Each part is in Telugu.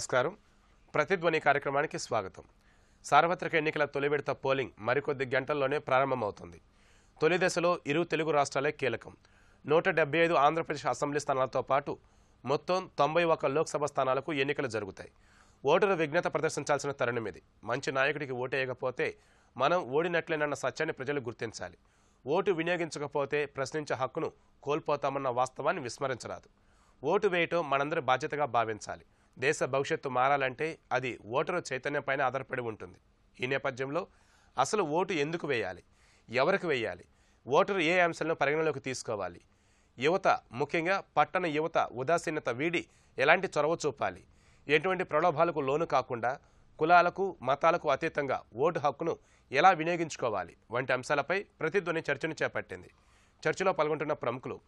నమస్కారం. ప్రతిధ్వని కార్యక్రమానికి స్వాగతం. సార్వత్రిక ఎన్నికల తొలి విడత పోలింగ్ మరికొద్ది గంటల్లోనే ప్రారంభమవుతుంది. తొలి దశలో ఇరు తెలుగు రాష్ట్రాలే కీలకం. 175 ఆంధ్రప్రదేశ్ అసెంబ్లీ స్థానాలతో పాటు మొత్తం 91 లోక్సభ స్థానాలకు ఎన్నికలు జరుగుతాయి. ఓటరు విజ్ఞత ప్రదర్శించాల్సిన తరుణం ఇది. మంచి నాయకుడికి ఓటేయకపోతే మనం ఓడినట్లేనన్న సత్యాన్ని ప్రజలు గుర్తించాలి. ఓటు వినియోగించకపోతే ప్రశ్నించే హక్కును కోల్పోతామన్న వాస్తవాన్ని విస్మరించరాదు. ఓటు వేయటం మనందరి బాధ్యతగా భావించాలి. దేశ భవిష్యత్తు మారాలంటే అది ఓటరు చైతన్యంపైన ఆధారపడి ఉంటుంది. ఈ నేపథ్యంలో అసలు ఓటు ఎందుకు వేయాలి, ఎవరికి వేయాలి, ఓటరు ఏ అంశాలను పరిగణలోకి తీసుకోవాలి, యువత ముఖ్యంగా పట్టణ యువత ఉదాసీనత వీడి ఎలాంటి చొరవ చూపాలి, ఎటువంటి ప్రలోభాలకు లోను కాకుండా కులాలకు మతాలకు అతీతంగా ఓటు హక్కును ఎలా వినియోగించుకోవాలి వంటి అంశాలపై ప్రతిధ్వని చర్చను చేపట్టింది. చర్చలో పాల్గొంటున్న ప్రముఖులు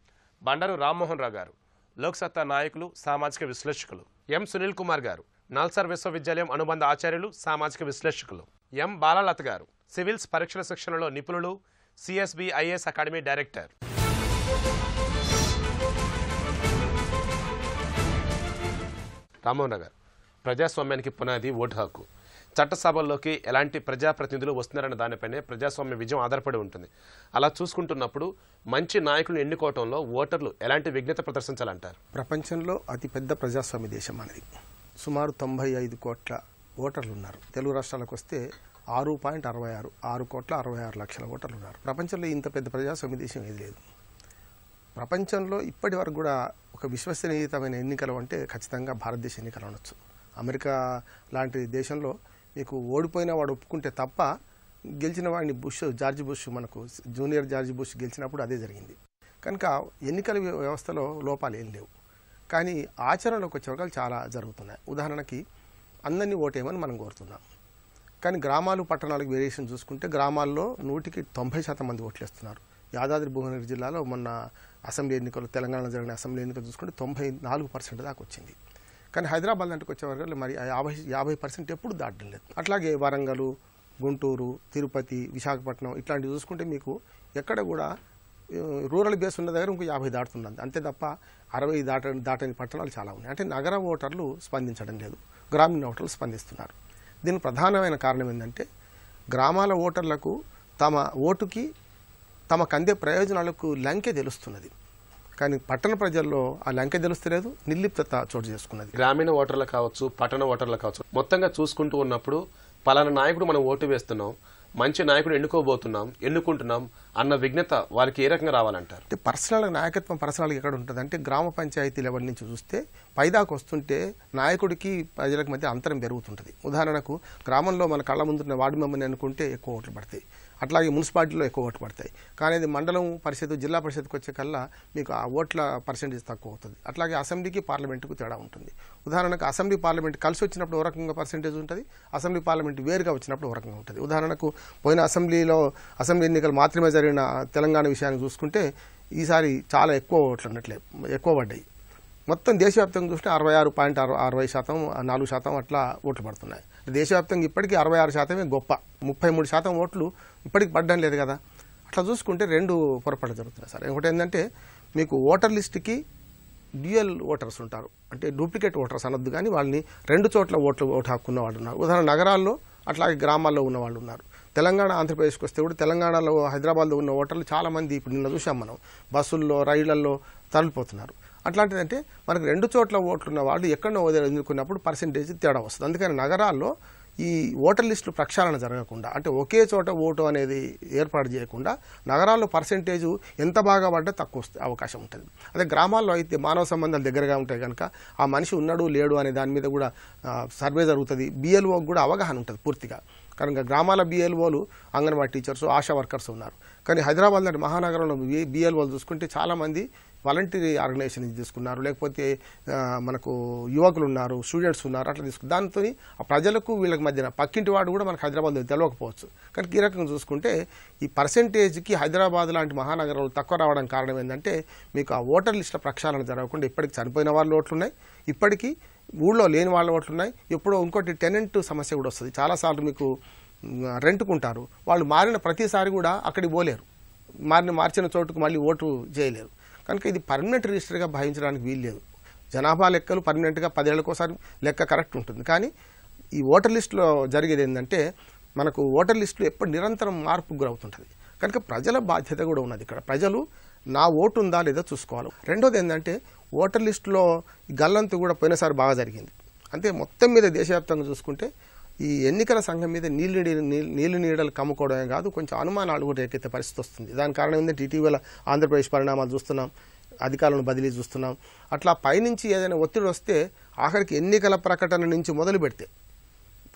బండారు రామ్మోహన్ రావు గారు, లోక్సత్తా నాయకులు, సామాజిక విశ్లేషకులు; ఎం సునీల్ కుమార్ గారు, నల్సార్ విశ్వవిద్యాలయం అనుబంధ ఆచార్యులు, సామాజిక విశ్లేషకులు; ఎం బాలలత గారు, సివిల్స్ పరీక్షల శిక్షణలో నిపుణులు, CSB IAS academy director. Rammohan Rao గారు, ప్రజాస్వామ్యానికి పునాది ఓటు హక్కు. చట్టసభల్లోకి ఎలాంటి ప్రజాప్రతినిధులు వస్తున్నారన్న దానిపైనే ప్రజాస్వామ్య విజయం ఆధారపడి ఉంటుంది. అలా చూసుకుంటున్నప్పుడు మంచి నాయకులను ఎన్నుకోవడంలో ఓటర్లు ఎలాంటి విజ్ఞత ప్రదర్శించాలంటారు? ప్రపంచంలో అతిపెద్ద ప్రజాస్వామ్య దేశం అనేది. సుమారు 95 కోట్ల ఓటర్లు ఉన్నారు. తెలుగు రాష్ట్రాలకు వస్తే 6.66 లక్షల ఓటర్లు ఉన్నారు. ప్రపంచంలో ఇంత పెద్ద ప్రజాస్వామ్య దేశం ఏది లేదు. ప్రపంచంలో ఇప్పటి వరకు కూడా ఒక విశ్వసనీయతమైన ఎన్నికలు అంటే ఖచ్చితంగా భారతదేశ ఎన్నికలు అనొచ్చు. అమెరికా లాంటి దేశంలో మీకు ఓడిపోయిన వాడు ఒప్పుకుంటే తప్ప గెలిచిన వాడిని జార్జ్ బుష్ మనకు జూనియర్ జార్జ్ బుష్ గెలిచినప్పుడు అదే జరిగింది. కనుక ఎన్నికల వ్యవస్థలో లోపాలు ఏం లేవు. కానీ ఆచరణలోకి వచ్చే చాలా జరుగుతున్నాయి. ఉదాహరణకి అందరినీ ఓటేయమని మనం కోరుతున్నాం. కానీ గ్రామాలు పట్టణాలకు వేరియేషన్ చూసుకుంటే గ్రామాల్లో 90% మంది ఓట్లేస్తున్నారు. యాదాద్రి భువనగిరి జిల్లాలో మొన్న అసెంబ్లీ ఎన్నికలు, తెలంగాణలో జరిగిన అసెంబ్లీ ఎన్నికలు చూసుకుంటే 94% దాకా వచ్చింది. కానీ హైదరాబాద్ లాంటికి వచ్చే వరకు మరి 50% ఎప్పుడు దాటడం లేదు. అట్లాగే వరంగల్, గుంటూరు, తిరుపతి, విశాఖపట్నం ఇట్లాంటివి చూసుకుంటే మీకు ఎక్కడ కూడా రూరల్ బేస్ ఉన్న దగ్గర ఇంకో 50 దాటుతున్నది. అంతే తప్ప 60 దాటని పట్టణాలు చాలా ఉన్నాయి. అంటే నగర ఓటర్లు స్పందించడం లేదు, గ్రామీణ ఓటర్లు స్పందిస్తున్నారు. దీనికి ప్రధానమైన కారణం ఏంటంటే గ్రామాల ఓటర్లకు తమ ఓటుకి తమకు అందే ప్రయోజనాలకు లంకె తెలుస్తున్నది. కానీ పట్టణ ప్రజల్లో ఆ లంకె తెలుస్తలేదు, నిర్లిప్తత చోటు చేసుకున్నది. గ్రామీణ ఓటర్లు కావచ్చు, పట్టణ ఓటర్లు కావచ్చు, మొత్తంగా చూసుకుంటూ ఉన్నప్పుడు పలానా నాయకుడు మనం ఓటు వేస్తున్నాం, మంచి నాయకుడు ఎన్నుకుంటున్నాం అన్న విజ్ఞత వాళ్ళకి ఏ రకంగా రావాలంటారు? అంటే పర్సనల్ నాయకత్వం పర్సనల్గా ఎక్కడ ఉంటుంది అంటే గ్రామ పంచాయతీ లెవెల్ నుంచి చూస్తే పైదాకు వస్తుంటే నాయకుడికి ప్రజలకు మధ్య అంతరం పెరుగుతుంటుంది. ఉదాహరణకు గ్రామంలో మన కళ్ళ ముందున్న వార్డు మెంబర్ని అనుకుంటే ఎక్కువ ఓట్లు పడతాయి, అట్లాగే మున్సిపాలిటీలో ఎక్కువ ఓట్లు పడతాయి. కానీ అది మండలం పరిషత్, జిల్లా పరిషత్కి వచ్చే కల్లా మీకు ఆ ఓట్ల పర్సెంటేజ్ తక్కువ అవుతుంది. అట్లాగే అసెంబ్లీకి పార్లమెంటుకు తేడా ఉంటుంది. ఉదాహరణకు అసెంబ్లీ పార్లమెంట్ కలిసి వచ్చినప్పుడు ఒక రకంగా పర్సెంటేజ్ ఉంటుంది, అసెంబ్లీ పార్లమెంట్ వేరుగా వచ్చినప్పుడు ఒక రకంగా ఉంటుంది. ఉదాహరణకు పోయిన అసెంబ్లీ ఎన్నికలు మాత్రమే జరిగిన తెలంగాణ విషయాన్ని చూసుకుంటే ఈసారి చాలా ఎక్కువ ఓట్లు అన్నట్లే ఎక్కువ పడ్డాయి. మొత్తం దేశవ్యాప్తంగా చూస్తే 66.60%, 4% అట్లా ఓట్లు పడుతున్నాయి. దేశవ్యాప్తంగా ఇప్పటికీ 66% గొప్ప, 33% ఓట్లు ఇప్పటికి పడ్డం లేదు కదా. అట్లా చూసుకుంటే 2 పొరపాట్లు జరుగుతున్నాయి సార్. ఒకటి ఏంటంటే మీకు ఓటర్ లిస్టుకి డ్యూయల్ ఓటర్స్ ఉంటారు, అంటే డూప్లికేట్ ఓటర్స్ అనొద్దు, కానీ వాళ్ళని 2 చోట్ల ఓటు హక్కు ఉన్న వాళ్ళు ఉన్నారు. ఉదాహరణ నగరాల్లో అట్లాగే గ్రామాల్లో ఉన్న వాళ్ళు ఉన్నారు. తెలంగాణ, ఆంధ్రప్రదేశ్కి వస్తే కూడా తెలంగాణలో, హైదరాబాద్లో ఉన్న ఓటర్లు చాలామంది ఇప్పుడు నిన్న చూసాం మనం బస్సుల్లో, రైళ్లలో తరలిపోతున్నారు. అట్లాంటిదంటే మనకు 2 చోట్ల ఓట్లున్న వాళ్ళు ఎక్కడో ఎన్నుకున్నప్పుడు పర్సెంటేజ్ తేడా వస్తుంది. అందుకని నగరాల్లో ఈ ఓటర్ లిస్టులు ప్రక్షాళన జరగకుండా, అంటే ఒకే చోట ఓటు అనేది ఏర్పాటు చేయకుండా నగరాల్లో పర్సెంటేజు ఎంత బాగా పడ్డా తక్కువ వస్తే అవకాశం ఉంటుంది. అదే గ్రామాల్లో అయితే మానవ సంబంధాలు దగ్గరగా ఉంటాయి కనుక ఆ మనిషి ఉన్నాడు లేడు అనే దాని మీద కూడా సర్వే జరుగుతుంది. బిఎల్ఓకి కూడా అవగాహన ఉంటుంది పూర్తిగా. కనుక గ్రామాల బిఎల్ఓలు, అంగన్వాడీ టీచర్స్, ఆశా వర్కర్స్ ఉన్నారు. కానీ హైదరాబాద్ లాంటి మహానగరంలో బిఎల్ఓలు చూసుకుంటే చాలామంది వాలంటరీ ఆర్గనైజేషన్ తీసుకున్నారు, లేకపోతే మనకు యువకులు ఉన్నారు, స్టూడెంట్స్ ఉన్నారు, అట్లా తీసుకున్నారు. దాంతో ఆ ప్రజలకు వీళ్ళకి మధ్యన పక్కింటి వాడు కూడా మనకు హైదరాబాద్లో తెలియకపోవచ్చు. కానీ ఈ రకంగా చూసుకుంటే ఈ పర్సెంటేజ్కి హైదరాబాద్ లాంటి మహానగరంలో తక్కువ రావడానికి కారణం ఏంటంటే మీకు ఆ ఓటర్ లిస్టుల ప్రక్షాళన జరగకుండా ఇప్పటికి చనిపోయిన వాళ్ళ ఓట్లున్నాయి, ఇప్పటికీ ఊళ్ళో లేని వాళ్ళ ఓట్లున్నాయి. ఎప్పుడో ఇంకోటి టెనెంట్ సమస్య కూడా వస్తుంది. చాలాసార్లు మీకు రెంట్కుంటారు, వాళ్ళు మారిన ప్రతిసారి కూడా అక్కడికి పోలేరు, మార్చిన చోటుకు మళ్ళీ ఓటు చేయలేరు. కనుక ఇది పర్మనెంట్ రిజిస్టర్గా భావించడానికి వీల్లేదు. జనాభా లెక్కలు పర్మనెంట్గా 10 ఏళ్ళకోసారి లెక్క కరెక్ట్ ఉంటుంది. కానీ ఈ ఓటర్ లిస్టులో జరిగేది ఏంటంటే మనకు ఓటర్ లిస్టులో ఎప్పుడు నిరంతరం మార్పుకు గురవుతుంటుంది. కనుక ప్రజల బాధ్యత కూడా ఉన్నది. ఇక్కడ ప్రజలు నా ఓటు ఉందా లేదా చూసుకోవాలి. రెండోది ఏంటంటే ఓటర్ లిస్టులో గల్లంతు కూడా పోయినసారి బాగా జరిగింది. అంటే మొత్తం మీద దేశవ్యాప్తంగా చూసుకుంటే ఈ ఎన్నికల సంఘం మీద నీళ్లు నీడలు కమ్ముకోవడమే కాదు, కొంచెం అనుమానాలు కూడా ఏకైతే పరిస్థితి వస్తుంది. దాని కారణం ఏంటంటే ఇటీవల ఆంధ్రప్రదేశ్ పరిణామాలు చూస్తున్నాం, అధికారులను బదిలీ చూస్తున్నాం. అట్లా పైనుంచి ఏదైనా ఒత్తిడి వస్తే ఆఖరికి ఎన్నికల ప్రకటన నుంచి మొదలు పెడితే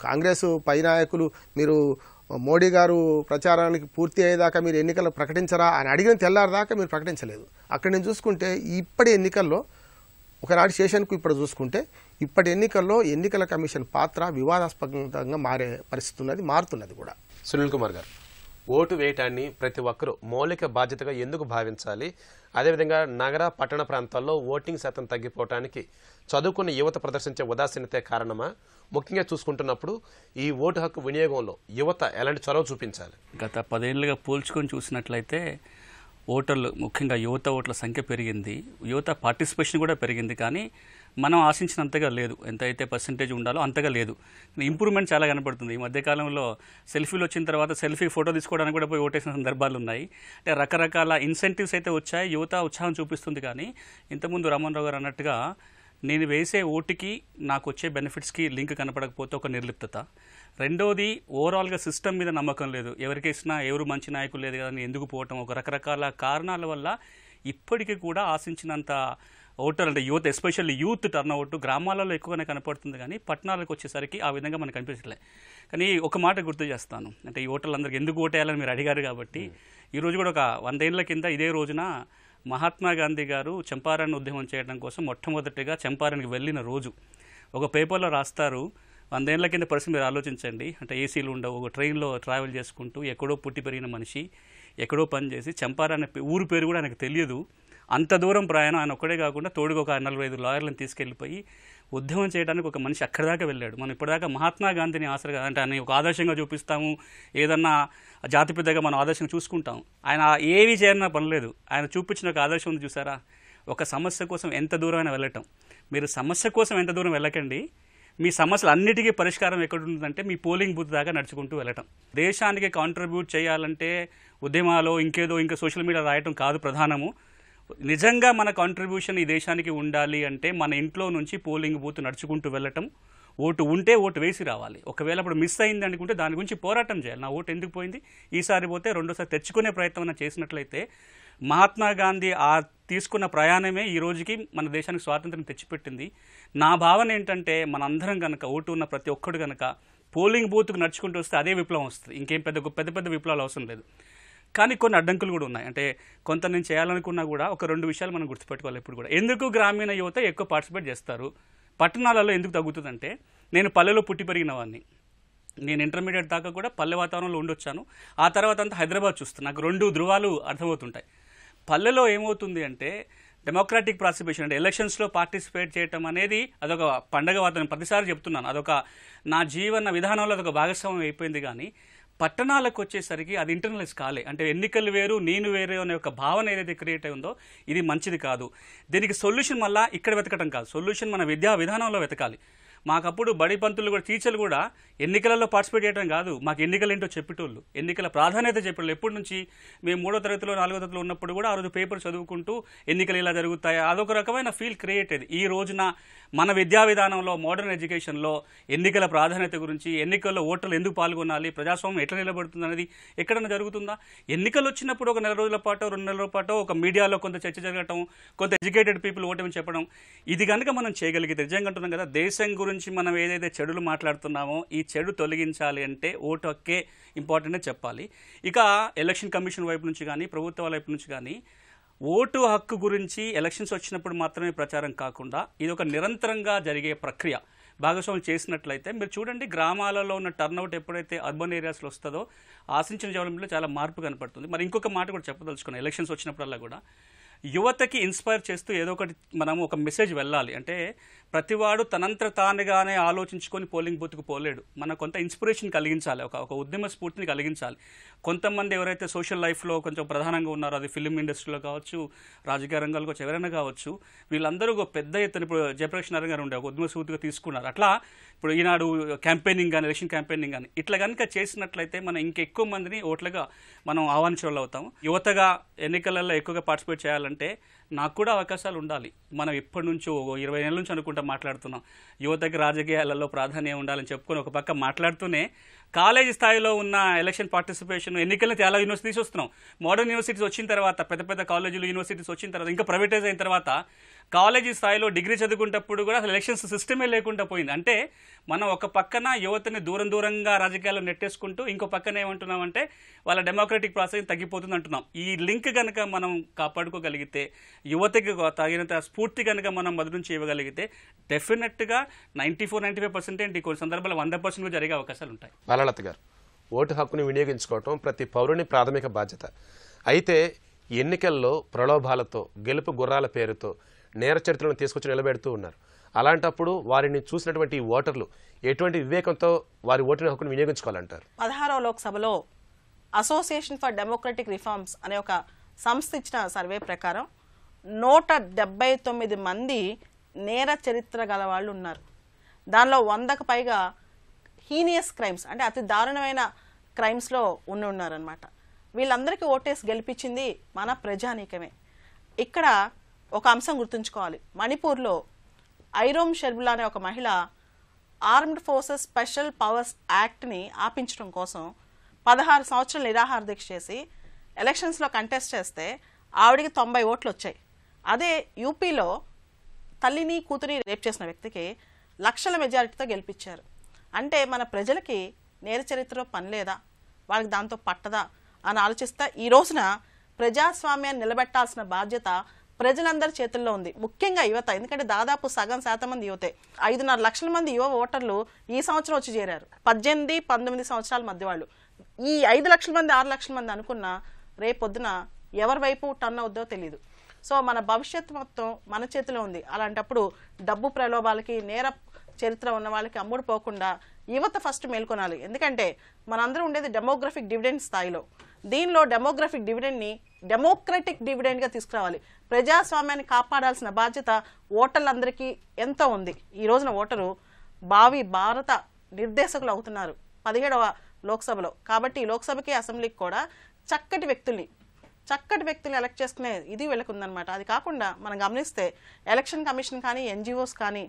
కాంగ్రెస్ పై నాయకులు మీరు మోడీ గారు ప్రచారానికి పూర్తి అయ్యేదాకా మీరు ఎన్నికలు ప్రకటించరా అని అడిగిన తెల్లారిదాకా మీరు ప్రకటించలేదు. అక్కడ నేను చూసుకుంటే ఇప్పటి ఎన్నికల్లో ఒకనాటి సెషన్కు ఇప్పుడు చూసుకుంటే ఇప్పటి ఎన్నికల్లో ఎన్నికల కమిషన్ పాత్ర వివాదాస్పదంగా మారే పరిస్థితి ఉన్నది, మారుతున్నది కూడా. సునీల్ కుమార్ గారు, ఓటు వేయటాన్ని ప్రతి ఒక్కరూ మౌలిక బాధ్యతగా ఎందుకు భావించాలి? అదేవిధంగా నగర పట్టణ ప్రాంతాల్లో ఓటింగ్ శాతం తగ్గిపోవటానికి చదువుకున్న యువత ప్రదర్శించే ఉదాసీనతే కారణమా? ముఖ్యంగా చూసుకుంటున్నప్పుడు ఈ ఓటు హక్కు వినియోగంలో యువత ఎలాంటి చొరవ చూపించాలి? గత 10 ఏళ్లుగా పోల్చుకొని చూసినట్లయితే ఓటర్లు, ముఖ్యంగా యువత ఓట్ల సంఖ్య పెరిగింది, యువత పార్టిసిపేషన్ కూడా పెరిగింది. కానీ మనం ఆశించినంతగా లేదు. ఎంతైతే పర్సంటేజ్ ఉండాలో అంతగా లేదు. ఇంప్రూవ్మెంట్ చాలా కనపడుతుంది. ఈ మధ్యకాలంలో సెల్ఫీలు వచ్చిన తర్వాత సెల్ఫీ ఫోటో తీసుకోవడానికి కూడా పోయి ఓటేసిన సందర్భాలు ఉన్నాయి. అంటే రకరకాల ఇన్సెంటివ్స్ అయితే వచ్చాయి, యువత ఉత్సాహం చూపిస్తుంది. కానీ ఇంతకుముందు రామన్రావు గారు అన్నట్టుగా నేను వేసే ఓటుకి నాకు వచ్చే బెనిఫిట్స్కి లింక్ కనపడకపోతే ఒక నిర్లిప్తత. రెండోది, ఓవరాల్గా సిస్టమ్ మీద నమ్మకం లేదు. ఎవరికేసినా ఎవరు మంచి నాయకులు లేదు కదా ఎందుకు పోవటం, ఒక రకరకాల కారణాల వల్ల ఇప్పటికీ కూడా ఆశించినంత ఓటర్ అంటే యువత, ఎస్పెషల్లీ యూత్ టర్న్అవుట్ గ్రామాలలో ఎక్కువగానే కనపడుతుంది. కానీ పట్టణాలకు వచ్చేసరికి ఆ విధంగా మనకు కనిపించట్లేదు. కానీ ఒక మాట గుర్తు చేస్తాను, అంటే ఈ ఓటర్లందరికీ ఎందుకు ఓటేయాలని మీరు అడిగారు కాబట్టి ఈరోజు కూడా ఒక 100 ఏళ్ల కింద ఇదే రోజున మహాత్మా గాంధీ గారు చంపారణ్ ఉద్యమం చేయడం కోసం మొట్టమొదటిగా చంపారణ్కి వెళ్ళిన రోజు ఒక పేపర్లో రాస్తారు. 100 ఏళ్ల కింద పరిస్థితి మీరు ఆలోచించండి. అంటే ఏసీలు ఉండవు, ఒక ట్రైన్లో ట్రావెల్ చేసుకుంటూ ఎక్కడో పుట్టి పెరిగిన మనిషి ఎక్కడో పని చేసి చంపారణ్ ఊరు పేరు కూడా ఆయనకు తెలియదు. అంత దూరం ప్రయాణం, ఆయన ఒక్కడే కాకుండా తోడుగా ఒక 45 లాయర్లను తీసుకెళ్లిపోయి ఉద్యమం చేయడానికి ఒక మనిషి అక్కడి దాకా వెళ్ళాడు. మనం ఇప్పటిదాకా మహాత్మా గాంధీని ఆసరగా, అంటే ఆయన ఒక ఆదర్శంగా చూపిస్తాము, ఏదన్నా జాతిపిద్దగా మనం ఆదర్శంగా చూసుకుంటాం. ఆయన ఏవి చేయన పని లేదు. ఆయన చూపించిన ఒక ఆదర్శం ఉంది చూసారా, ఒక సమస్య కోసం ఎంత దూరమైనా వెళ్ళటం. మీరు సమస్య కోసం ఎంత దూరం వెళ్ళకండి, మీ సమస్యలు అన్నిటికీ పరిష్కారం ఎక్కడ ఉంటుందంటే మీ పోలింగ్ బూత్ దాకా నడుచుకుంటూ వెళ్ళటం. దేశానికి కాంట్రిబ్యూట్ చేయాలంటే ఉద్యమాలు ఇంకా సోషల్ మీడియా రాయటం కాదు ప్రధానము. నిజంగా మన కాంట్రిబ్యూషన్ ఈ దేశానికి ఉండాలి అంటే మన ఇంట్లో నుంచి పోలింగ్ బూత్ నడుచుకుంటూ వెళ్ళటం, ఓటు ఉంటే ఓటు వేసి రావాలి. ఒకవేళ అప్పుడు మిస్ అయింది అనుకుంటే దాని గురించి పోరాటం చేయాలి. నా ఓటు ఎందుకు పోయింది, ఈసారి పోతే రెండోసారి తెచ్చుకునే ప్రయత్నం చేసినట్లయితే మహాత్మా గాంధీ ఆ తీసుకున్న ప్రయాణమే ఈ రోజుకి మన దేశానికి స్వాతంత్రం తెచ్చిపెట్టింది. నా భావన ఏంటంటే మనందరం కనుక, ఓటు ఉన్న ప్రతి ఒక్కడు కనుక పోలింగ్ బూత్కు నడుచుకుంటూ వస్తే అదే విప్లవం వస్తుంది. ఇంకేం పెద్ద విప్లవాలు అవసరం లేదు. కానీ కొన్ని అడ్డంకులు కూడా ఉన్నాయి. అంటే కొంత నేను చేయాలనుకున్నా కూడా ఒక 2 విషయాలు మనం గుర్తుపెట్టుకోవాలి. ఇప్పుడు కూడా ఎందుకు గ్రామీణ యువత ఎక్కువ పార్టిసిపేట్ చేస్తారు, పట్టణాలలో ఎందుకు తగ్గుతుందంటే, నేను పల్లెలో పుట్టి పెరిగిన వాడిని. నేను ఇంటర్మీడియట్ దాకా కూడా పల్లె వాతావరణంలో ఉండొచ్చాను. ఆ తర్వాత అంతా హైదరాబాద్ చూస్తాను. నాకు 2 ధృవాలు అర్థమవుతుంటాయి. పల్లెలో ఏమవుతుంది అంటే డెమోక్రాటిక్ పార్టిసిపేషన్, అంటే ఎలక్షన్స్లో పార్టిసిపేట్ చేయటం అనేది అదొక పండగ వాతావరణం. ప్రతిసారి చెప్తున్నాను, అదొక నా జీవన విధానంలో అదొక భాగస్వామ్యం అయిపోయింది. కానీ పట్టణాలకు వచ్చేసరికి అది ఇంటర్నలైజ్ కాలే. అంటే ఎన్నికలు వేరు, నేను వేరే అనే ఒక భావన ఏదైతే క్రియేట్ అయిందో ఇది మంచిది కాదు. దీనికి సొల్యూషన్ మళ్ళీ ఇక్కడ వెతకటం కాదు, సొల్యూషన్ మన విద్యా విధానంలో వెతకాలి. మాకప్పుడు బడి పంతులు కూడా, టీచర్లు కూడా ఎన్నికలలో పార్టిసిపేట్ చేయడం కాదు, మాకు ఎన్నికలు ఏంటో చెప్పేటోళ్ళు, ఎన్నికల ప్రాధాన్యత చెప్పేటోళ్ళు. ఎప్పటి నుంచి మేము 3వ తరగతిలో 4వ తరగతిలో ఉన్నప్పుడు కూడా ఆ రోజు పేపర్ చదువుకుంటూ ఎన్నికలు ఇలా జరుగుతాయి, అదొక రకమైన ఫీల్ క్రియేట్ అయ్యేది. ఈ రోజున మన విద్యా విధానంలో, మోడర్న్ ఎడ్యుకేషన్లో ఎన్నికల ప్రాధాన్యత గురించి, ఎన్నికల్లో ఓటర్లు ఎందుకు పాల్గొనాలి, ప్రజాస్వామ్యం ఎట్లా నిలబడుతుంది అనేది ఎక్కడైనా జరుగుతుందా? ఎన్నికలు వచ్చినప్పుడు ఒక 4 రోజుల పాటు 2 నెలల పాటు ఒక మీడియాలో కొంత చర్చ జరగటం, కొంత ఎడ్యుకేటెడ్ పీపుల్ ఓటమి చెప్పడం, ఇది కనుక మనం చేయగలిగితే, నిజంగా అంటున్నాం కదా, దేశం గురించి మనం ఏదైతే చెడులు మాట్లాడుతున్నామో ఈ చెడు తొలగించాలి అంటే ఓటు హక్కే ఇంపార్టెంట్ చెప్పాలి. ఇక ఎలక్షన్ కమిషన్ వైపు నుంచి కానీ, ప్రభుత్వాల వైపు నుంచి కానీ ఓటు హక్కు గురించి ఎలక్షన్స్ వచ్చినప్పుడు మాత్రమే ప్రచారం కాకుండా ఇది ఒక నిరంతరంగా జరిగే ప్రక్రియ. భాగస్వామ్యం చేసినట్లయితే మీరు చూడండి, గ్రామాలలో ఉన్న టర్న్అవుట్ ఎప్పుడైతే అర్బన్ ఏరియాస్లో వస్తుందో ఆశించిన డెవలప్మెంట్లో చాలా మార్పు కనపడుతుంది. మరి ఇంకొక మాట కూడా చెప్పదలుచుకున్నాను, ఎలక్షన్స్ వచ్చినప్పుడల్లా కూడా యువతకి ఇన్స్పైర్ చేస్తూ ఏదో ఒకటి మనం ఒక మెసేజ్ వెళ్ళాలి. అంటే ప్రతివాడు తనంతట తానుగానే ఆలోచించుకొని పోలింగ్ బూత్కు పోలేడు. మన కొంత ఇన్స్పిరేషన్ కలిగించాలి, ఒక ఉద్యమ స్ఫూర్తిని కలిగించాలి. కొంతమంది ఎవరైతే సోషల్ లైఫ్లో కొంచెం ప్రధానంగా ఉన్నారో, అది ఫిలిం ఇండస్ట్రీలో కావచ్చు, రాజకీయ రంగాల్లో కావచ్చు, ఎవరైనా కావచ్చు, వీళ్ళందరూ ఒక పెద్ద ఎత్తున ఇప్పుడు జయప్రకాష్ నారాయణ గారు ఉండే ఒక ఉద్యమ స్ఫూర్తిగా తీసుకున్నారు. అట్లా ఇప్పుడు ఈనాడు క్యాంపెయినింగ్ కానీ, ఎలక్షన్ క్యాంపెయినింగ్ కానీ ఇట్లా కనుక చేసినట్లయితే మనం ఇంకెక్కువ మందిని ఓట్లుగా మనం ఆహ్వానించడం అవుతాం. యువతగా ఎన్నికలలో ఎక్కువగా పార్టిసిపేట్ చేయాలంటే నాకు కూడా అవకాశాలు ఉండాలి. మనం ఎప్పటి నుంచో 20 ఏళ్ళ నుంచి అనుకుంటా మాట్లాడుతున్నాం, యువతకి రాజకీయాలలో ప్రాధాన్యం ఉండాలని చెప్పుకొని ఒక పక్క మాట్లాడుతూనే కాలేజీ స్థాయిలో ఉన్న ఎలక్షన్ పార్టిసిపేషన్ ఎన్నికలను చాలా యూనివర్సిటీస్ వస్తున్నాం. మోడర్న్ యూనివర్సిటీస్ వచ్చిన తర్వాత, పెద్ద పెద్ద కాలేజీలు యూనివర్సిటీస్ వచ్చిన తర్వాత, ఇంకా ప్రైవేటైజ్ అయిన తర్వాత కాలేజీ స్థాయిలో డిగ్రీ చదువుకునేటప్పుడు కూడా అసలు ఎలక్షన్స్ సిస్టమే లేకుండా పోయింది. అంటే మనం ఒక పక్కన యువతని దూరంగా రాజకీయాల్లో నెట్టేసుకుంటూ ఇంకో పక్కన ఏమంటున్నామంటే వాళ్ళ డెమోక్రటిక్ ప్రాసెస్ తగ్గిపోతుంది అంటున్నాం. ఈ లింక్ కనుక మనం కాపాడుకోగలిగితే, యువతకి తగినంత స్ఫూర్తి కనుక మనం మొదటి నుంచి ఇవ్వగలిగితే డెఫినెట్గా 94-95% కొన్ని సందర్భాల్లో 100% జరిగే అవకాశాలు ఉంటాయి. బాలలత గారు, ఓటు హక్కుని వినియోగించుకోవటం ప్రతి పౌరుని ప్రాథమిక బాధ్యత. అయితే ఎన్నికల్లో ప్రలోభాలతో, గెలుపు గుర్రాల పేరుతో నేర చరిత్రలను తీసుకొచ్చి నిలబెడుతూ ఉన్నారు. అలాంటప్పుడు వారిని చూసినటువంటి ఓటర్లు ఎటువంటి వివేకంతో వారి ఓటుని హక్కును వినియోగించుకోవాలంటారు? 16వ లోక్సభలో అసోసియేషన్ ఫర్ డెమోక్రటిక్ రిఫార్మ్స్ అనే ఒక సంస్థ ఇచ్చిన సర్వే ప్రకారం 179 మంది నేర చరిత్ర గల వాళ్ళు ఉన్నారు. దానిలో 100కు పైగా హీనియస్ క్రైమ్స్, అంటే అతి దారుణమైన క్రైమ్స్లో ఉన్నారనమాట. వీళ్ళందరికీ ఓటేసి గెలిపించింది మన ప్రజానీకమే. ఇక్కడ ఒక అంశం గుర్తుంచుకోవాలి. మణిపూర్లో ఐరోమ్ షెర్బులా అనే ఒక మహిళ ఆర్మ్డ్ ఫోర్సెస్ స్పెషల్ పవర్స్ యాక్ట్ని ఆపించడం కోసం 16 సంవత్సరాలు నిరాహార దీక్ష చేసి ఎలక్షన్స్లో కంటెస్ట్ చేస్తే ఆవిడికి 90 ఓట్లు వచ్చాయి. అదే యూపీలో తల్లిని కూతురిని రేప్ చేసిన వ్యక్తికి లక్షల మెజారిటీతో గెలిపించారు. అంటే మన ప్రజలకి నేర చరిత్రలో పని లేదా, వాళ్ళకి దాంతో పట్టదా అని ఆలోచిస్తే ఈ రోజున ప్రజాస్వామ్యాన్ని నిలబెట్టాల్సిన బాధ్యత ప్రజలందరి చేతుల్లో ఉంది, ముఖ్యంగా యువత. ఎందుకంటే దాదాపు సగం శాతం మంది యువతే. 5.5 లక్షల మంది యువ ఓటర్లు ఈ సంవత్సరం వచ్చి చేరారు, 18-19 సంవత్సరాల మధ్య వాళ్ళు. ఈ 5 లక్షల మంది 6 లక్షల మంది అనుకున్నా రేపొద్దున ఎవరి వైపు టర్న్ అవుద్దో తెలియదు. సో మన భవిష్యత్తు మొత్తం మన చేతిలో ఉంది. అలాంటప్పుడు డబ్బు ప్రలోభాలకి, నేర చరిత్ర ఉన్న వాళ్ళకి అమ్ముడు పోకుండా యువత ఫస్ట్ మేల్కొనాలి. ఎందుకంటే మనందరం ఉండేది డెమోగ్రఫిక్ డివిడెండ్ స్థాయిలో. దీనిలో డెమోగ్రఫిక్ డివిడెండ్ని డెమోక్రటిక్ డివిడెండ్గా తీసుకురావాలి. ప్రజాస్వామ్యాన్ని కాపాడాల్సిన బాధ్యత ఓటర్లందరికీ ఎంతో ఉంది. ఈ రోజున ఓటరు భావి భారత నిర్దేశకులు అవుతున్నారు 17వ లోక్సభలో. కాబట్టి ఈ లోక్సభకి, అసెంబ్లీకి కూడా చక్కటి వ్యక్తుల్ని ఎలక్ట్ చేసుకునే ఇది వీళ్ళకి ఉందన్నమాట. అది కాకుండా మనం గమనిస్తే ఎలక్షన్ కమిషన్ కానీ, ఎన్జిఓస్ కానీ,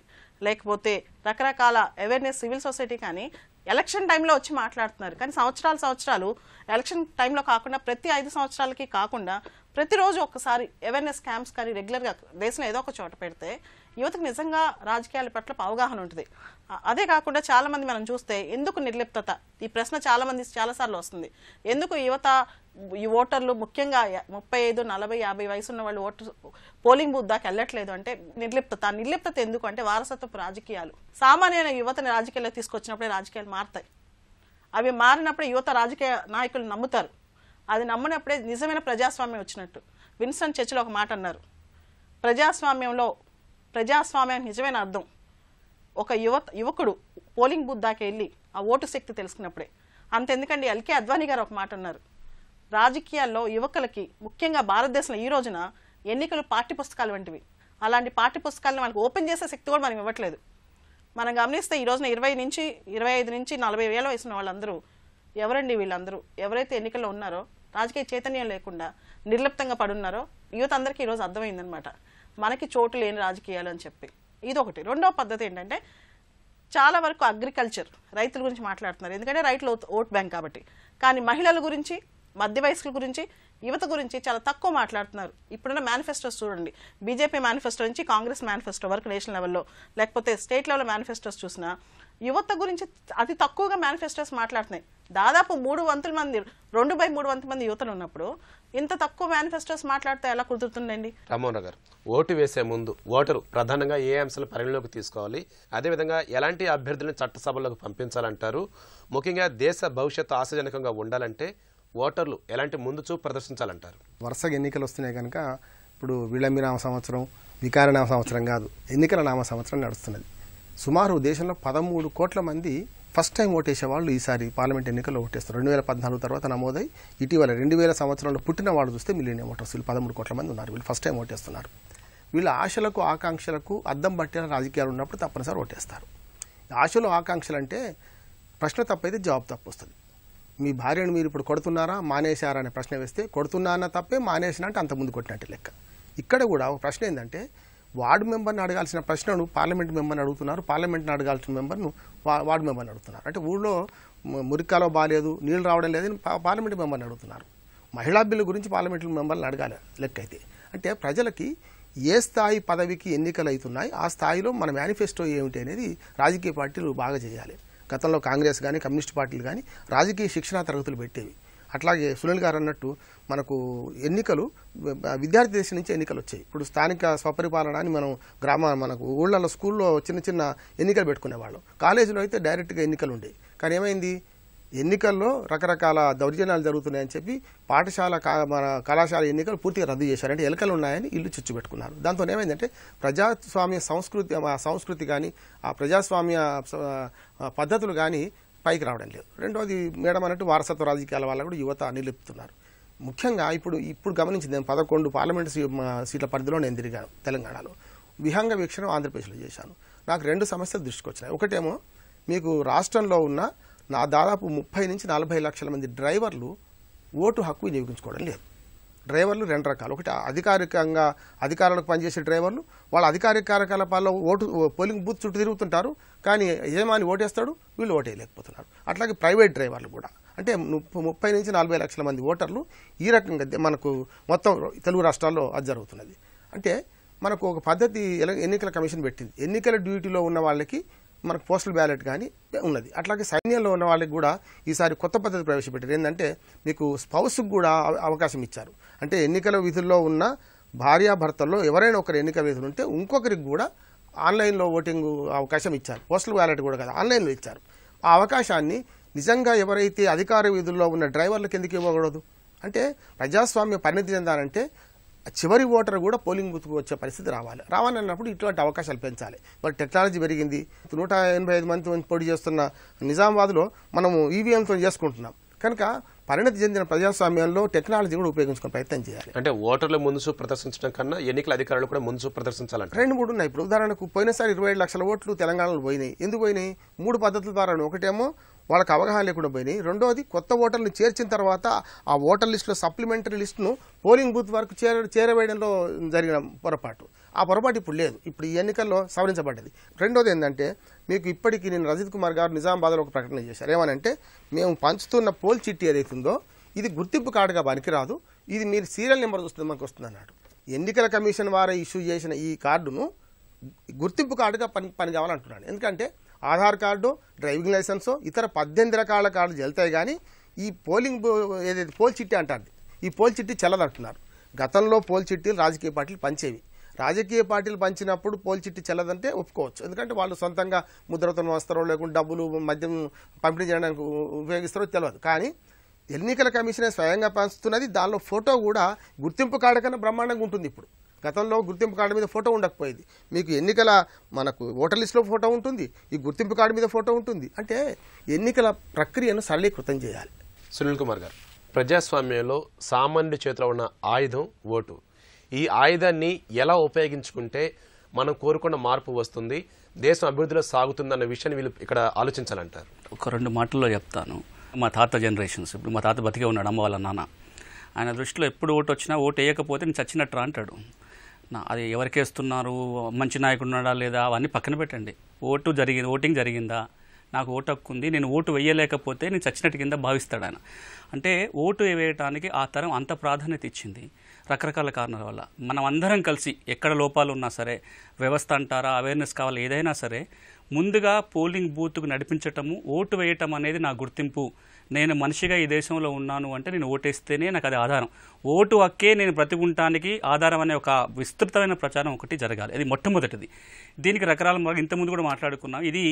లేకపోతే రకరకాల అవేర్నెస్ సివిల్ సొసైటీ కానీ ఎలక్షన్ టైంలో వచ్చి మాట్లాడుతున్నారు. కానీ సంవత్సరాలు ఎలక్షన్ టైంలో కాకుండా ప్రతి 5 సంవత్సరాలకి కాకుండా ప్రతిరోజు ఒక్కసారి అవేర్నెస్ క్యాంప్స్ కానీ రెగ్యులర్గా దేశంలో ఏదో ఒక చోట పెడితే యువతకు నిజంగా రాజకీయాల పట్ల అవగాహన ఉంటుంది. అదే కాకుండా చాలామంది మనం చూస్తే ఎందుకు నిర్లిప్తత, ఈ ప్రశ్న చాలాసార్లు వస్తుంది. ఎందుకు ఈ ఓటర్లు ముఖ్యంగా 35, 40, 50 వయసు ఉన్న వాళ్ళు పోలింగ్ బూత్ దాకా వెళ్ళట్లేదు అంటే నిర్లిప్తత ఎందుకు అంటే వారసత్వపు రాజకీయాలు. సామాన్యమైన యువతని రాజకీయాల్లో తీసుకొచ్చినప్పుడే రాజకీయాలు మారుతాయి. అవి మారినప్పుడే యువత రాజకీయ నాయకులు నమ్ముతారు. అది నమ్మినప్పుడే నిజమైన ప్రజాస్వామ్యం వచ్చినట్టు. విన్స్టన్ చర్చిల్ ఒక మాట అన్నారు, ప్రజాస్వామ్యం నిజమైన అర్థం ఒక యువకుడు పోలింగ్ బూత్ దాకా వెళ్ళి ఆ ఓటు శక్తి తెలుసుకున్నప్పుడే. అంతెందుకండి, ఎల్కే అద్వానీ గారు ఒక మాట అన్నారు, రాజకీయాల్లో యువకులకి ముఖ్యంగా భారతదేశంలో ఈ రోజున ఎన్నికలు పాఠ్యపుస్తకాలు వంటివి. అలాంటి పాఠ్యపుస్తకాలను వాళ్ళకి ఓపెన్ చేసే శక్తి కూడా మనం ఇవ్వట్లేదు. మనం గమనిస్తే ఈ రోజున 25 నుంచి 40 ఏళ్ళ వయసున్న వాళ్ళందరూ ఎవరండి? వీళ్ళందరూ ఎవరైతే ఎన్నికల్లో ఉన్నారో, రాజకీయ చైతన్యం లేకుండా నిర్లిప్తంగా పడున్నారో యువత అందరికీ ఈరోజు అర్థమైందనమాట, మనకి చోటు లేని రాజకీయాలు అని చెప్పి. ఇదొకటి. రెండవ పద్ధతి ఏంటంటే చాలా వరకు అగ్రికల్చర్, రైతుల గురించి మాట్లాడుతున్నారు. ఎందుకంటే రైతులు ఓట్ బ్యాంక్ కాబట్టి. కానీ మహిళల గురించి, మధ్య వయస్కుల గురించి, యువత గురించి చాలా తక్కువ మాట్లాడుతున్నారు. ఇప్పుడున్న మేనిఫెస్టోస్ చూడండి, బీజేపీ మేనిఫెస్టో నుంచి కాంగ్రెస్ మేనిఫెస్టో వరకు నేషనల్ లెవెల్లో, లేకపోతే స్టేట్ లెవెల్ మేనిఫెస్టోస్ చూసినా యువత గురించి అతి తక్కువగా మేనిఫెస్టోస్ మాట్లాడుతున్నాయి. దాదాపు 3 వంతుల మంది యువతలు ఉన్నప్పుడు ఇంత తక్కువ మేనిఫెస్టోస్ మాట్లాడితే ఎలా కుదురుతుందండి? రామ్మోహన్ గారు, ఓటు వేసే ముందు ఓటరు ప్రధానంగా ఏ అంశాలు పరిగణలోకి తీసుకోవాలి, అదేవిధంగా ఎలాంటి అభ్యర్థులను చట్టసభల్లోకి పంపించాలంటారు? ముఖ్యంగా దేశ భవిష్యత్తు ఆశాజనకంగా ఉండాలంటే ఓటర్లు ఎలాంటి ముందు చూపు ప్రదర్శించాలంటారు? వరుసగా ఎన్నికలు వస్తున్నాయి కనుక ఇప్పుడు విళంబి నామ సంవత్సరం, వికార నామ సంవత్సరం కాదు, ఎన్నికల నామ సంవత్సరం నడుస్తున్నది. సుమారు దేశంలో 13 కోట్ల మంది ఫస్ట్ టైం ఓటేసే వాళ్ళు ఈసారి పార్లమెంట్ ఎన్నికల్లో ఓటేస్తారు. 2014 తర్వాత నమోదై ఇటీవల 2000 సంవత్సరంలో పుట్టిన వాళ్ళు చూస్తే మిలియన్ ఓటర్స్ వీళ్ళు 13 కోట్ల మంది ఉన్నారు. వీళ్ళు ఫస్ట్ టైం ఓటేస్తున్నారు. వీళ్ళ ఆశలకు ఆకాంక్షలకు అద్దం పట్టిన రాజకీయాలు ఉన్నప్పుడు తప్పనిసరి ఓటేస్తారు. ఆశలు ఆకాంక్షలు అంటే ప్రశ్న తప్పైతే జవాబు తప్పు వస్తుంది. మీ భార్యను మీరు ఇప్పుడు కొడుతున్నారా మానేశారా అనే ప్రశ్న వేస్తే కొడుతున్నా అన్న తప్పే, మానేసినా అంటే అంతకుముందు కొట్టినట్టు లెక్క. ఇక్కడ కూడా ఒక ప్రశ్న ఏంటంటే వార్డు మెంబర్ని అడగాల్సిన ప్రశ్నను పార్లమెంట్ మెంబర్ని అడుగుతున్నారు, పార్లమెంట్ని అడగాల్సిన మెంబర్ను వార్డు మెంబర్ని అడుగుతున్నారు. అంటే ఊళ్ళో మురికాలో బాగాలేదు, నీళ్ళు రావడం లేదని పార్లమెంట్ మెంబర్ని అడుగుతున్నారు. మహిళా బిల్లు గురించి పార్లమెంట్ మెంబర్ని అడగాలి లెక్క అయితే. అంటే ప్రజలకి ఏ స్థాయి పదవికి ఎన్నికలు అవుతున్నాయి, ఆ స్థాయిలో మన మేనిఫెస్టో ఏమిటి అనేది రాజకీయ పార్టీలు బాగా చేయాలి. గతంలో కాంగ్రెస్ కానీ కమ్యూనిస్ట్ పార్టీలు కానీ రాజకీయ శిక్షణా తరగతులు పెట్టేవి. అట్లాగే సునీల్ గారు అన్నట్టు మనకు ఎన్నికలు విద్యార్థి దేశం నుంచి ఎన్నికలు వచ్చాయి. ఇప్పుడు స్థానిక స్వపరిపాలన అని మనం మనకు ఊళ్ళలో స్కూల్లో చిన్న చిన్న ఎన్నికలు పెట్టుకునేవాళ్ళం. కాలేజీలో అయితే డైరెక్ట్గా ఎన్నికలు ఉండేవి. కానీ ఏమైంది, ఎన్నికల్లో రకరకాల దౌర్జన్యాలు జరుగుతున్నాయని చెప్పి మన కళాశాల ఎన్నికలు పూర్తిగా రద్దు చేశారు. అంటే ఎన్నికలు ఉన్నాయని ఇల్లు చిచ్చు పెట్టుకున్నారు. దాంతో ఏమైందంటే ప్రజాస్వామ్య సంస్కృతి కానీ ఆ ప్రజాస్వామ్య పద్ధతులు కానీ పైకి రావడం లేదు. రెండోది మేడం అన్నట్టు వారసత్వ రాజకీయాల వల్ల కూడా యువత నిలుపుతున్నారు. ముఖ్యంగా ఇప్పుడు గమనించింది, నేను 11 పార్లమెంట్ సీట్ల పరిధిలో నేను తిరిగాను తెలంగాణలో. విహంగ వీక్షణ ఆంధ్రప్రదేశ్లో చేశాను. నాకు 2 సమస్యలు దృష్టికి వచ్చినాయి. ఒకటేమో మీకు రాష్ట్రంలో ఉన్న దాదాపు 30 నుంచి 40 లక్షల మంది డ్రైవర్లు ఓటు హక్కు వినియోగించుకోవడం లేదు. డ్రైవర్లు 2 రకాలు. ఒకటి అధికారులకు పనిచేసే డ్రైవర్లు, వాళ్ళ అధికారిక కార్యకలాపాల్లో పోలింగ్ బూత్ చుట్టూ తిరుగుతుంటారు, కానీ యజమాని ఓటేస్తాడు, వీళ్ళు ఓటేయలేకపోతున్నారు. అట్లాగే ప్రైవేట్ డ్రైవర్లు కూడా. అంటే 30 నుంచి 40 లక్షల మంది ఓటర్లు ఈ రకంగా మనకు మొత్తం తెలుగు రాష్ట్రాల్లో అది జరుగుతున్నది. అంటే మనకు ఒక పద్ధతి ఎన్నికల కమిషన్ పెట్టింది. ఎన్నికల డ్యూటీలో ఉన్న వాళ్ళకి మనకు పోస్టల్ బ్యాలెట్ కానీ ఉన్నది. అట్లాగే సైన్యంలో ఉన్న వాళ్ళకి కూడా ఈసారి కొత్త పద్ధతి ప్రవేశపెట్టారు. ఏంటంటే మీకు స్పౌస్కి కూడా అవకాశం ఇచ్చారు. అంటే ఎన్నికల విధుల్లో ఉన్న భార్యాభర్తల్లో ఎవరైనా ఒకరు ఎన్నికల విధులు ఉంటే ఇంకొకరికి కూడా ఆన్లైన్లో ఓటింగ్ అవకాశం ఇచ్చారు. పోస్టల్ బ్యాలెట్ కూడా కాదు, ఆన్లైన్లో ఇచ్చారు. ఆ అవకాశాన్ని నిజంగా ఎవరైతే అధికార విధుల్లో ఉన్న డ్రైవర్లకు ఎందుకు ఇవ్వకూడదు? అంటే ప్రజాస్వామ్య పరిణతి చెందాలంటే చివరి ఓటర్ కూడా పోలింగ్ బూత్కు వచ్చే పరిస్థితి రావాలన్నప్పుడు ఇటువంటి అవకాశాలు పెంచాలి. మరి టెక్నాలజీ పెరిగింది. 185 మంది పోటీ చేస్తున్న నిజామాబాద్లో మనము ఈవీఎంతో చేసుకుంటున్నాం. కనుక పరిణతి చెందిన ప్రజాస్వామ్యంలో టెక్నాలజీ కూడా ఉపయోగించుకునే ప్రయత్నం చేయాలి. అంటే ఓటర్లు ముందు చూపు ప్రదర్శించడం కన్నా ఎన్నికల అధికారులు కూడా ముందు చూపు ప్రదర్శించాలంటే 2-3 ఉన్నాయి. ఇప్పుడు ఉదాహరణకు పోయినసారి 27 లక్షల ఓట్లు తెలంగాణలో పోయినాయి. ఎందుకు పోయినాయి? 3 పద్ధతుల ద్వారా. ఒకటేమో వాళ్ళకి అవగాహన లేకుండా పోయినాయి. రెండోది కొత్త ఓటర్లు చేర్చిన తర్వాత ఆ ఓటర్ లిస్టులో సప్లిమెంటరీ లిస్టును పోలింగ్ బూత్ వరకు చేరవేయడంలో జరిగిన పొరపాటు. ఆ పొరపాటు ఇప్పుడు లేదు. ఇప్పుడు ఈ ఎన్నికల్లో సవరించబడ్డది. రెండోది ఏంటంటే మీకు ఇప్పటికీ నేను రజిత్ కుమార్ గారు నిజామాబాద్లో ఒక ప్రకటన చేశారు. ఏమనంటే మేము పంచుతున్న పోల్ చిట్టి ఏదైతుందో ఇది గుర్తింపు కార్డుగా పనికిరాదు, ఇది మీరు సీరియల్ నెంబర్ చూస్తుంది మనకు వస్తుంది అన్నాడు. ఎన్నికల కమిషన్ వారు ఇష్యూ చేసిన ఈ కార్డును గుర్తింపు కార్డుగా పని కావాలంటున్నాడు. ఎందుకంటే ఆధార్ కార్డు, డ్రైవింగ్ లైసెన్సో ఇతర 18 రకాల కార్డులు చెల్తాయి, కానీ ఈ ఏదైతే పోల్ చిట్టి అంటారు, ఈ పోల్ చిట్టి చెల్లదంటున్నారు. గతంలో పోల్ చిట్టీలు రాజకీయ పార్టీలు పంచేవి. రాజకీయ పార్టీలు పంచినప్పుడు పోల్ చిట్టి చెల్లదంటే ఒప్పుకోవచ్చు. ఎందుకంటే వాళ్ళు సొంతంగా ముద్రతో వస్తారో లేకుంటే డబ్బులు మద్యం పంపిణీ చేయడానికి ఉపయోగిస్తారో తెలియదు. కానీ ఎన్నికల కమిషనే స్వయంగా పంచుతున్నది. దానిలో ఫోటో కూడా గుర్తింపు కార్డు కన్నా బ్రహ్మాండంగా ఉంటుంది. ఇప్పుడు గతంలో గుర్తింపు కార్డు మీద ఫోటో ఉండకపోయేది. మీకు ఎన్నికల మనకు ఓటర్ లిస్టులో ఫోటో ఉంటుంది, ఈ గుర్తింపు కార్డు మీద ఫోటో ఉంటుంది. అంటే ఎన్నికల ప్రక్రియను సరళీకృతం చేయాలి. సునీల్ కుమార్ గారు, ప్రజాస్వామ్యంలో సామాన్యుడి చేతిలో ఉన్న ఆయుధం ఓటు. ఈ ఆయుధాన్ని ఎలా ఉపయోగించుకుంటే మనం కోరుకున్న మార్పు వస్తుంది, దేశం అభివృద్ధిలో సాగుతుందన్న విషయాన్ని వీళ్ళు ఇక్కడ ఆలోచించాలంటారు. ఒక 2 మాటల్లో చెప్తాను. మా తాత జనరేషన్స్, ఇప్పుడు మా తాత బతికే ఉన్నాడు, అమ్మ వాళ్ళ నాన్న. ఆయన దృష్టిలో ఎప్పుడు ఓటు వచ్చినా ఓటు వేయకపోతే నేను చచ్చినట్రా అంటాడు. అది ఎవరికేస్తున్నారు, మంచి నాయకుడు ఉన్నాడా లేదా అవన్నీ పక్కన పెట్టండి. ఓటింగ్ జరిగిందా, నాకు ఓటు హక్కు ఉంది, నేను ఓటు వేయలేకపోతే నేను చచ్చినట్టు కింద భావిస్తాడు ఆయన. అంటే ఓటు వేయటానికి ఆ తరం అంత ప్రాధాన్యత ఇచ్చింది రకరకాల కారణాల వల్ల. మనం అందరం కలిసి ఎక్కడ లోపాలు ఉన్నా సరే, వ్యవస్థ అంటారా, అవేర్నెస్ కావాలి, ఏదైనా సరే ముందుగా పోలింగ్ బూత్కు నడిపించటము, ఓటు వేయటం అనేది నా గుర్తింపు, నేను మనిషిగా ఈ దేశంలో ఉన్నాను అంటే నేను ఓటేస్తేనే నాకు అది ఆధారం, ఓటు హక్కే నేను బ్రతికుంటానికి ఆధారం అనే ఒక విస్తృతమైన ప్రచారం ఒకటి జరగాలి. అది మొట్టమొదటిది. దీనికి రకరకాల ఇంతకుముందు కూడా మాట్లాడుకున్నాం. ఇది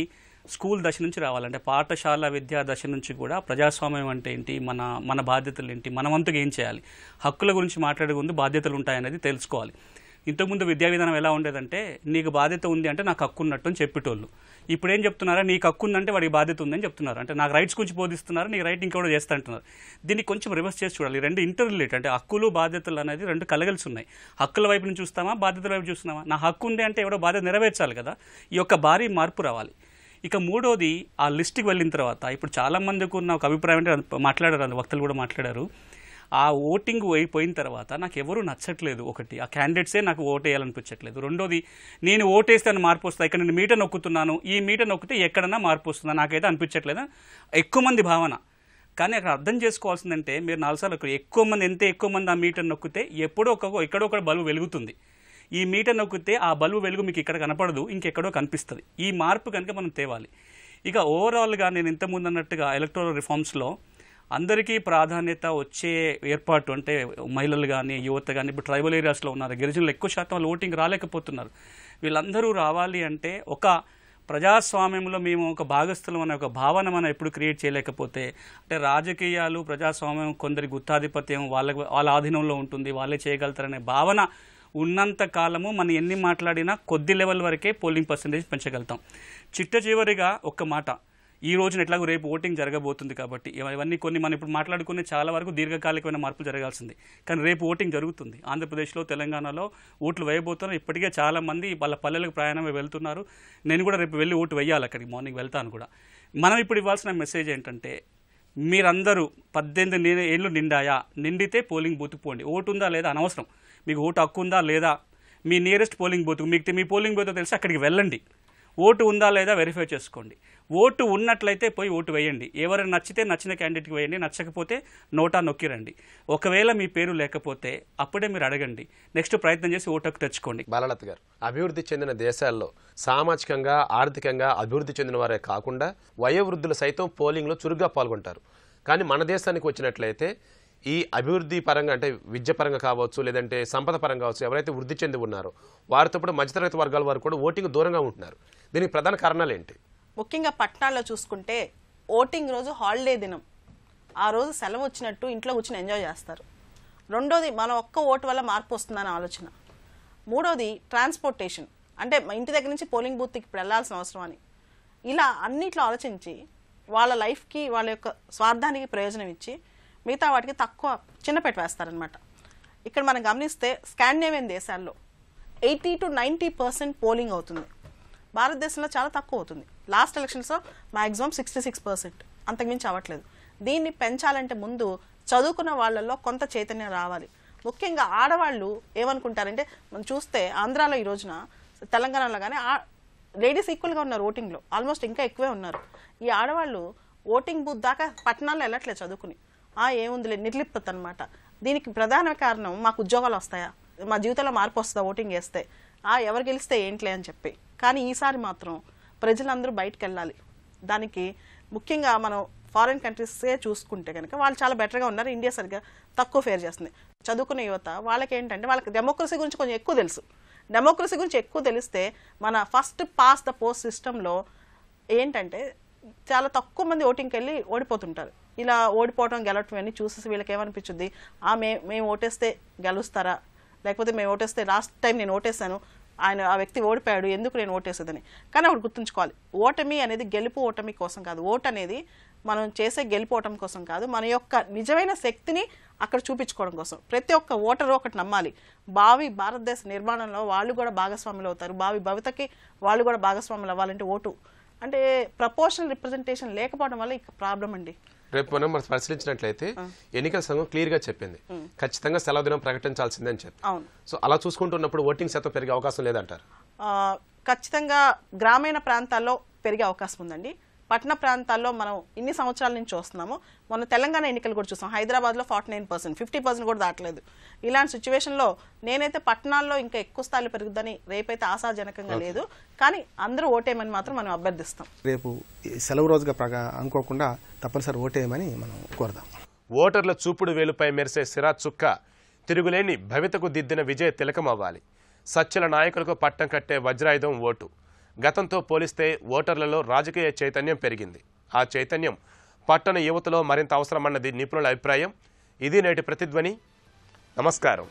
స్కూల్ దశ నుంచి రావాలంటే పాఠశాల విద్యా దశ నుంచి కూడా ప్రజాస్వామ్యం అంటే ఏంటి, మన బాధ్యతలు ఏంటి, మన వంతుగా ఏం చేయాలి, హక్కుల గురించి మాట్లాడే ముందు బాధ్యతలు ఉంటాయనేది తెలుసుకోవాలి. ఇంతకుముందు విద్యా విధానం ఎలా ఉండేదంటే నీకు బాధ్యత ఉంది అంటే నాకు హక్కు ఉన్నట్టు అని చెప్పేటోళ్ళు. ఇప్పుడు ఏం చెప్తున్నారా, నీకు హక్కు ఉందంటే వాడికి బాధ్యత ఉందని చెప్తున్నారు. అంటే నాకు రైట్స్ గురించి బోధిస్తున్నారు, నీకు రైట్ ఇంకోటి చేస్తా అంటున్నారు. దీన్ని కొంచెం రివర్స్ చేసి చూడాలి. రెండు ఇంటర్ రిలేట్, అంటే హక్కులు బాధ్యతలు అనేది రెండు కలగలిసి ఉన్నాయి. హక్కుల వైపు నుంచి చూస్తామా, బాధ్యతల వైపు చూస్తున్నామా? నా హక్కు ఉంది అంటే ఎవడో బాధ్యత నెరవేర్చాలి కదా. ఈ యొక్క భారీ మార్పు రావాలి. ఇక మూడోది, ఆ లిస్ట్కి వెళ్ళిన తర్వాత ఇప్పుడు చాలా మందికి ఉన్న ఒక అభిప్రాయం అంటే మాట్లాడారు, వక్తలు కూడా మాట్లాడారు, ఆ ఓటింగ్ అయిపోయిన తర్వాత నాకు ఎవరు నచ్చట్లేదు. ఒకటి, ఆ క్యాండిడేట్సే నాకు ఓటు వేయాలనిపించట్లేదు. రెండోది, నేను ఓటేస్తే అని మార్పు వస్తుంది, ఇక్కడ నేను మీటర్ నొక్కుతున్నాను, ఈ మీటర్ నొక్కితే ఎక్కడన్నా మార్పు వస్తుందా, నాకైతే అనిపించట్లేదు ఎక్కువ మంది భావన. కానీ అక్కడ అర్థం చేసుకోవాల్సిందంటే, మీరు 4 సార్లు ఎక్కువ మంది ఆ మీటర్ నొక్కితే ఎక్కడో ఒక బల్బు వెలుగుతుంది. ఈ మీటర్ నొక్కితే ఆ బల్బు వెలుగు మీకు ఇక్కడ కనపడదు, ఇంకెక్కడో కనిపిస్తుంది. ఈ మార్పు కనుక మనం తేవాలి. ఇక ఓవరాల్గా నేను ఇంతకుముందు అన్నట్టుగా ఎలక్టోరల్ రిఫార్మ్స్లో అందరికీ ప్రాధాన్యత వచ్చే ఏర్పాటు, అంటే మహిళలు కానీ యువత కానీ ఇప్పుడు ట్రైబల్ ఏరియాస్లో ఉన్నారు, గిరిజనులు ఎక్కువ శాతం వాళ్ళు ఓటింగ్ రాలేకపోతున్నారు. వీళ్ళందరూ రావాలి అంటే ఒక ప్రజాస్వామ్యంలో మేము ఒక భాగస్థులం అనే ఒక భావన మనం ఎప్పుడు క్రియేట్ చేయలేకపోతే, అంటే రాజకీయాలు ప్రజాస్వామ్యం కొందరి గుత్తాధిపత్యం వాళ్ళ ఆధీనంలో ఉంటుంది, వాళ్ళే చేయగలుగుతారనే భావన ఉన్నంత కాలము మనం ఎన్ని మాట్లాడినా కొద్ది లెవెల్ వరకే పోలింగ్ పర్సంటేజ్ పెంచగలుగుతాం. చివరిగా ఒక్క మాట, ఈ రోజున ఎట్లాగో రేపు ఓటింగ్ జరగబోతుంది కాబట్టి ఇవన్నీ కొన్ని మనం ఇప్పుడు మాట్లాడుకునే చాలా వరకు దీర్ఘకాలికమైన మార్పులు జరగాల్సింది. కానీ రేపు ఓటింగ్ జరుగుతుంది. ఆంధ్రప్రదేశ్లో, తెలంగాణలో ఓట్లు వేయబోతున్నారు. ఇప్పటికే చాలామంది వాళ్ళ పల్లెలకు ప్రయాణమే వెళ్తున్నారు. నేను కూడా రేపు వెళ్ళి ఓటు వేయాలి, అక్కడికి మార్నింగ్ వెళ్తాను కూడా. మనం ఇప్పుడు ఇవ్వాల్సిన మెసేజ్ ఏంటంటే, మీరందరూ 18 ఏళ్ళు నిండితే పోలింగ్ బూత్కి పోండి. ఓటు ఉందా లేదా అనవసరం, మీకు ఓటు హక్కు ఉందా లేదా, మీ నియరెస్ట్ పోలింగ్ బూత్ మీకు మీ పోలింగ్ బూత్ తెలిసి అక్కడికి వెళ్ళండి. ఓటు ఉందా లేదా వెరిఫై చేసుకోండి. ఓటు ఉన్నట్లయితే పోయి ఓటు వేయండి. ఎవరైనా నచ్చితే నచ్చిన క్యాండిడేట్కి వేయండి, నచ్చకపోతే నోటా నొక్కిరండి. ఒకవేళ మీ పేరు లేకపోతే అప్పుడే మీరు అడగండి, నెక్స్ట్ ప్రయత్నం చేసి ఓటుకు తెచ్చుకోండి. బాలలత గారు, అభివృద్ధి చెందిన దేశాల్లో సామాజికంగా ఆర్థికంగా అభివృద్ధి చెందిన వారే కాకుండా వయోవృద్ధులు సైతం పోలింగ్లో చురుగ్గా పాల్గొంటారు. కానీ మన దేశానికి వచ్చినట్లయితే ఈ అభివృద్ధి పరంగా, అంటే విద్య పరంగా కావచ్చు, లేదంటే సంపద పరంగా కావచ్చు, ఎవరైతే వృద్ధి చెంది ఉన్నారో వారితో పాటు మధ్యతరగతి వర్గాల వారు కూడా ఓటింగ్ దూరంగా ఉంటున్నారు. దీనికి ప్రధాన కారణాలు ఏంటి? ముఖ్యంగా పట్టణాల్లో చూసుకుంటే ఓటింగ్ రోజు హాలిడే దినం, ఆ రోజు సెలవు వచ్చినట్టు ఇంట్లో కూర్చొని ఎంజాయ్ చేస్తారు. రెండోది, మన ఒక్క ఓటు వల్ల మార్పు వస్తుందని ఆలోచన. మూడోది, ట్రాన్స్పోర్టేషన్, అంటే ఇంటి దగ్గర నుంచి పోలింగ్ బూత్కి ఇప్పుడు వెళ్లాల్సిన అవసరం అని. ఇలా అన్నిట్లో ఆలోచించి వాళ్ళ లైఫ్కి, వాళ్ళ యొక్క స్వార్థానికి ప్రయోజనం ఇచ్చి మిగతా వాటికి తక్కువ చిన్నపెట్టు వేస్తారనమాట. ఇక్కడ మనం గమనిస్తే స్కాండినేవియన్ దేశాల్లో 80 to 90% పోలింగ్ అవుతుంది. భారతదేశంలో చాలా తక్కువ అవుతుంది. లాస్ట్ ఎలక్షన్స్లో మ్యాక్సిమం 66%, అంతకుమించి అవ్వట్లేదు. దీన్ని పెంచాలంటే ముందు చదువుకున్న వాళ్ళల్లో కొంత చైతన్యం రావాలి. ముఖ్యంగా ఆడవాళ్ళు ఏమనుకుంటారంటే, మనం చూస్తే ఆంధ్రాలో ఈ రోజున, తెలంగాణలో కానీ లేడీస్ ఈక్వల్గా ఉన్నారు ఓటింగ్లో, ఆల్మోస్ట్ ఇంకా ఎక్కువే ఉన్నారు. ఈ ఆడవాళ్ళు ఓటింగ్ బూత్ దాకా పట్టణాల్లో వెళ్ళట్లేదు చదువుకుని. ఏముందిలే, నిర్లిప్తత అనమాట. దీనికి ప్రధాన కారణం, మాకు ఉద్యోగాలు వస్తాయా, మా జీవితంలో మార్పు వస్తుందా ఓటింగ్ వేస్తే, ఎవరు గెలిస్తే ఏంట్లే అని చెప్పి. కానీ ఈసారి మాత్రం ప్రజలందరూ బయటకు వెళ్ళాలి. దానికి ముఖ్యంగా మనం ఫారిన్ కంట్రీసే చూసుకుంటే కనుక వాళ్ళు చాలా బెటర్గా ఉన్నారు. ఇండియా సరిగ్గా తక్కువ ఫేర్ చేస్తుంది. చదువుకునే యువత వాళ్ళకి ఏంటంటే, వాళ్ళకి డెమోక్రసీ గురించి కొంచెం ఎక్కువ తెలుసు. డెమోక్రసీ గురించి ఎక్కువ తెలిస్తే మన ఫస్ట్ పాస్ ద పోస్ట్ సిస్టంలో ఏంటంటే చాలా తక్కువ మంది ఓటింగ్కి వెళ్ళి ఓడిపోతుంటారు. ఇలా ఓడిపోవడం గెలవటం అన్నీ చూసేసి వీళ్ళకి ఏమనిపించుద్ది, మేము ఓటేస్తే గెలుస్తారా, లేకపోతే మేము ఓటేస్తే లాస్ట్ టైం నేను ఓటేసాను, ఆ వ్యక్తి ఓడిపోయాడు, ఎందుకు నేను ఓటేసేదని. కానీ అప్పుడు గుర్తుంచుకోవాలి, ఓటమి అనేది గెలుపు ఓటమి కోసం కాదు. ఓటు అనేది మనం చేసే గెలుపు ఓటమి కోసం కాదు, మన యొక్క నిజమైన శక్తిని అక్కడ చూపించుకోవడం కోసం. ప్రతి ఒక్క ఓటరు ఒకటి నమ్మాలి, భావి భారతదేశ నిర్మాణంలో వాళ్ళు కూడా భాగస్వాములు అవుతారు, భావి భవితకి వాళ్ళు కూడా భాగస్వాములు అవ్వాలంటే ఓటు అంటే ప్రపోర్షనల్ రిప్రజెంటేషన్ లేకపోవడం వల్ల ఇక ప్రాబ్లం అండి. రేపు మనం పరిశీలించినట్లయితే ఎన్నికల సంఘం క్లియర్ గా చెప్పింది, ఖచ్చితంగా సెలవు దినం ప్రకటించాల్సిందే అని చెప్పి. సో అలా చూసుకుంటున్నప్పుడు ఓటింగ్ శాతం పెరిగే అవకాశం లేదంటారు? ఖచ్చితంగా గ్రామీణ ప్రాంతాల్లో పెరిగే అవకాశం ఉందండి. పట్టణ ప్రాంతాల్లో మనం ఇన్ని సంవత్సరాల నుంచి చూస్తున్నాము. మన తెలంగాణ ఎన్నికలు కూడా చూసాం, హైదరాబాద్లో 49%, 50% కూడా దాటలేదు. ఇలాంటి సిచ్యువేషన్లో నేనైతే పట్టణాల్లో ఇంకా ఎక్కువ స్థాయిలో పెరుగుద్దని రేపైతే ఆశాజనకంగా లేదు. కానీ అందరూ ఓటేయమని మాత్రం మనం అభ్యర్థిస్తాం. రేపు సెలవు రోజుగా అనుకోకుండా తప్పనిసరి ఓటేయమని మనం కోరదాం. ఓటర్ల చూపుడు వేలుపై మెరిసే సిరా చుక్క తిరుగులేని భవితకు దిద్దిన విజయ తిలకం అవ్వాలి. సచ్చల నాయకులకు పట్టం కట్టే వజ్రాయుధం ఓటు. గతంతో పోలిస్తే ఓటర్లలో రాజకీయ చైతన్యం పెరిగింది. ఆ చైతన్యం పట్టణ యువతలో మరింత అవసరమన్నది నిపుణుల అభిప్రాయం. ఇది నేటి ప్రతిధ్వని. నమస్కారం.